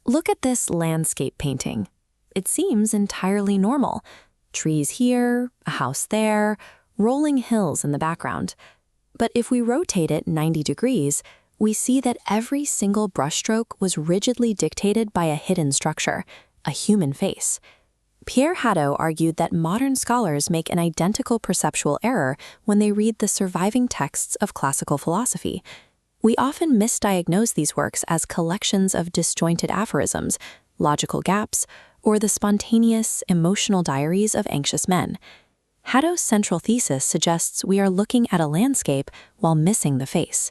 Look at this landscape painting. It seems entirely normal. Trees here, a house there, rolling hills in the background. But if we rotate it 90 degrees, we see that every single brushstroke was rigidly dictated by a hidden structure, a human face. Pierre Hadot argued that modern scholars make an identical perceptual error when they read the surviving texts of classical philosophy. We often misdiagnose these works as collections of disjointed aphorisms, logical gaps, or the spontaneous, emotional diaries of anxious men. Hadot's central thesis suggests we are looking at a landscape while missing the face.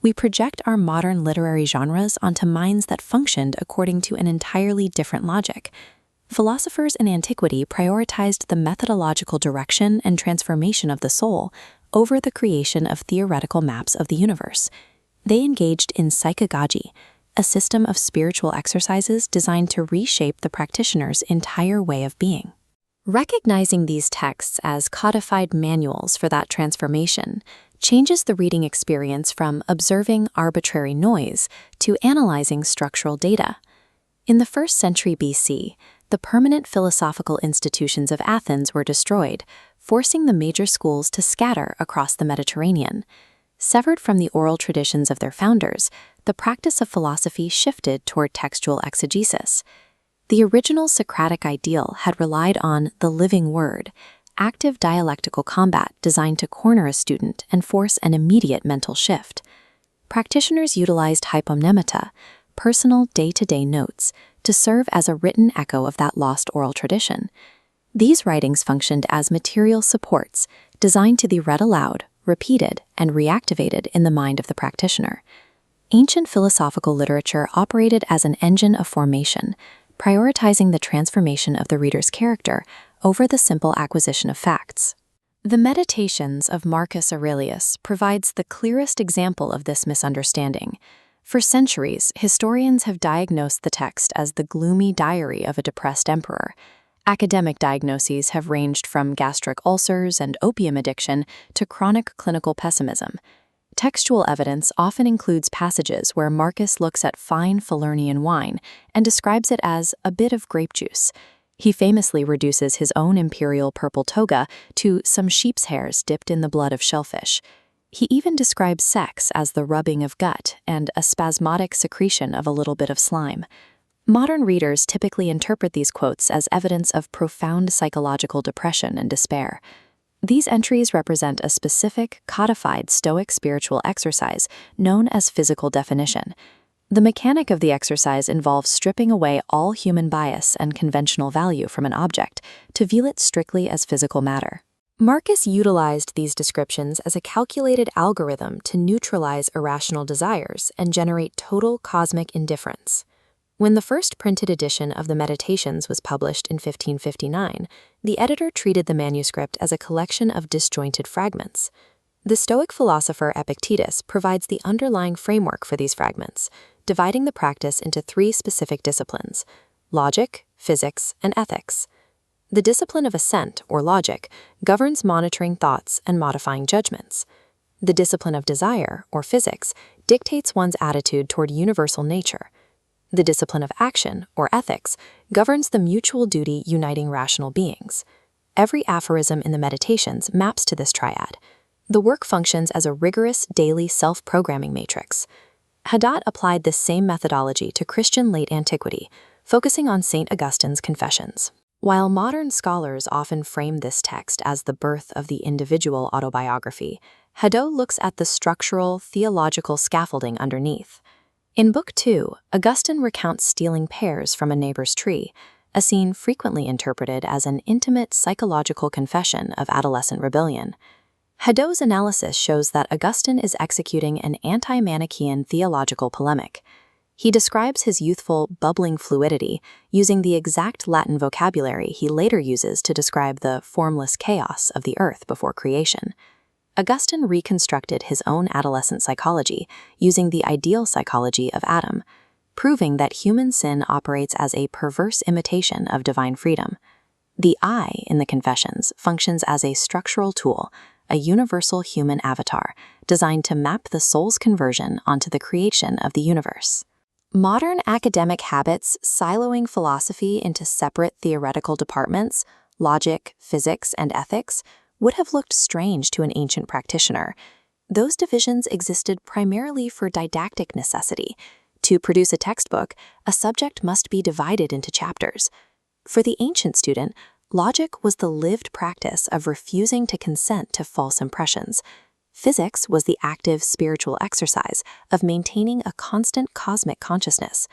We project our modern literary genres onto minds that functioned according to an entirely different logic. Philosophers in antiquity prioritized the methodological direction and transformation of the soul over the creation of theoretical maps of the universe. They engaged in psychagogy, a system of spiritual exercises designed to reshape the practitioner's entire way of being. Recognizing these texts as codified manuals for that transformation changes the reading experience from observing arbitrary noise to analyzing structural data. In the 1st century BC, the permanent philosophical institutions of Athens were destroyed, forcing the major schools to scatter across the Mediterranean. Severed from the oral traditions of their founders, the practice of philosophy shifted toward textual exegesis. The original Socratic ideal had relied on the living word, active dialectical combat designed to corner a student and force an immediate mental shift. Practitioners utilized hypomnemata, personal day-to-day notes, to serve as a written echo of that lost oral tradition. These writings functioned as material supports, designed to be read aloud, repeated, and reactivated in the mind of the practitioner. Ancient philosophical literature operated as an engine of formation, prioritizing the transformation of the reader's character over the simple acquisition of facts. The Meditations of Marcus Aurelius provides the clearest example of this misunderstanding. For centuries, historians have diagnosed the text as the gloomy diary of a depressed emperor. Academic diagnoses have ranged from gastric ulcers and opium addiction to chronic clinical pessimism. Textual evidence often includes passages where Marcus looks at fine Falernian wine and describes it as a bit of grape juice. He famously reduces his own imperial purple toga to some sheep's hairs dipped in the blood of shellfish. He even describes sex as the rubbing of gut and a spasmodic secretion of a little bit of slime. Modern readers typically interpret these quotes as evidence of profound psychological depression and despair. These entries represent a specific, codified Stoic spiritual exercise known as physical definition. The mechanic of the exercise involves stripping away all human bias and conventional value from an object to view it strictly as physical matter. Marcus utilized these descriptions as a calculated algorithm to neutralize irrational desires and generate total cosmic indifference. When the first printed edition of the Meditations was published in 1559, the editor treated the manuscript as a collection of disjointed fragments. The Stoic philosopher Epictetus provides the underlying framework for these fragments, dividing the practice into 3 specific disciplines: logic, physics, and ethics. The discipline of assent, or logic, governs monitoring thoughts and modifying judgments. The discipline of desire, or physics, dictates one's attitude toward universal nature. The discipline of action, or ethics, governs the mutual duty uniting rational beings. Every aphorism in the Meditations maps to this triad. The work functions as a rigorous daily self-programming matrix. Hadot applied this same methodology to Christian late antiquity, focusing on St. Augustine's Confessions. While modern scholars often frame this text as the birth of the individual autobiography, Hadot looks at the structural, theological scaffolding underneath. In Book 2, Augustine recounts stealing pears from a neighbor's tree, a scene frequently interpreted as an intimate psychological confession of adolescent rebellion. Hadot's analysis shows that Augustine is executing an anti-Manichaean theological polemic. He describes his youthful, bubbling fluidity using the exact Latin vocabulary he later uses to describe the formless chaos of the earth before creation. Augustine reconstructed his own adolescent psychology using the ideal psychology of Adam, proving that human sin operates as a perverse imitation of divine freedom. The I in the Confessions functions as a structural tool, a universal human avatar designed to map the soul's conversion onto the creation of the universe. Modern academic habits siloing philosophy into separate theoretical departments, logic, physics, and ethics, would have looked strange to an ancient practitioner. Those divisions existed primarily for didactic necessity. To produce a textbook, a subject must be divided into chapters. For the ancient student, logic was the lived practice of refusing to consent to false impressions. Physics was the active spiritual exercise of maintaining a constant cosmic consciousness.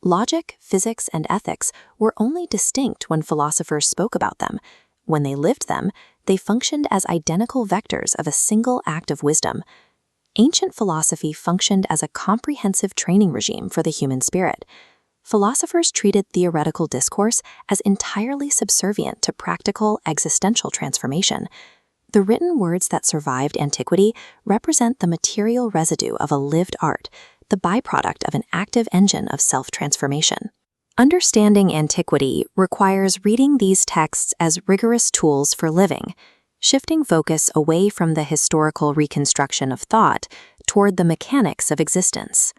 Logic, physics, and ethics were only distinct when philosophers spoke about them. When they lived them, they functioned as identical vectors of a single act of wisdom. Ancient philosophy functioned as a comprehensive training regime for the human spirit. Philosophers treated theoretical discourse as entirely subservient to practical existential transformation. The written words that survived antiquity represent the material residue of a lived art, the byproduct of an active engine of self-transformation. Understanding antiquity requires reading these texts as rigorous tools for living, shifting focus away from the historical reconstruction of thought toward the mechanics of existence.